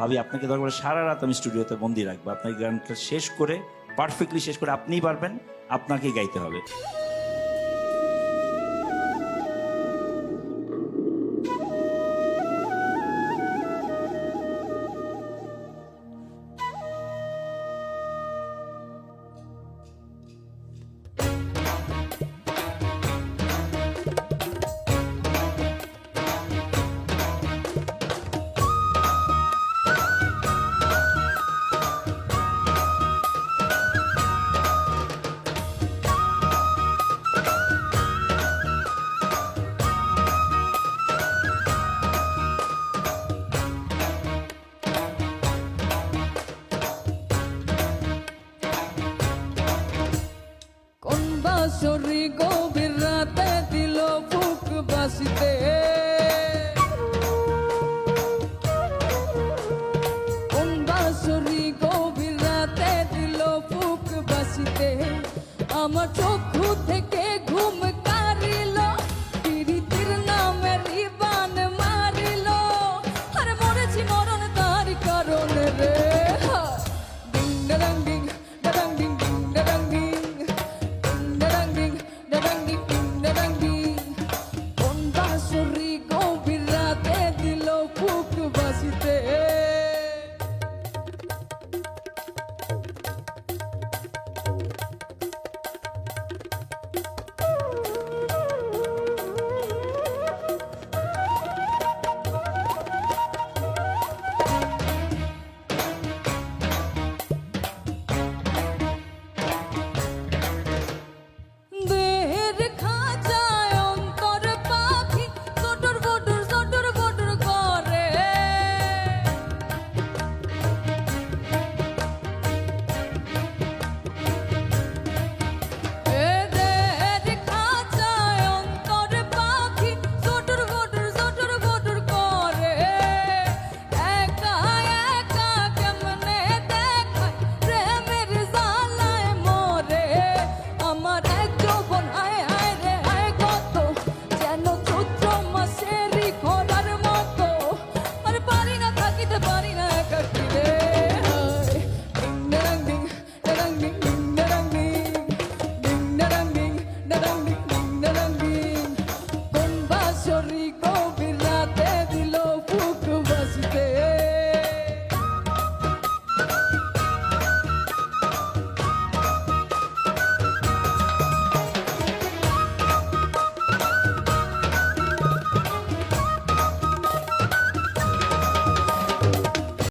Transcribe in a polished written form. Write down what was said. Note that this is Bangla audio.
ভাবি আপনাকে দরকার সারা রাত আমি স্টুডিওতে বন্দি রাখবো, আপনার গানটা শেষ করে পারফেক্টলি শেষ করে আপনিই পারবেন, আপনাকেই গাইতে হবে। বাঁশরি গভীর রাতে দিল বুক বাসিতে, কোন বাঁশরি গভীর রাতে দিল বুক বাসিতে, আমার চক্ষু থেকে ঘুম কারিল, পিরিতির নামে রিবান মারিল, আর মরেছি মরণ তার কারণে রে। ডিং ডাং ডিং ডাং ডিং ডিং ডাং ডিং গভীর রাতে দিল বুক বাসিতে। Paris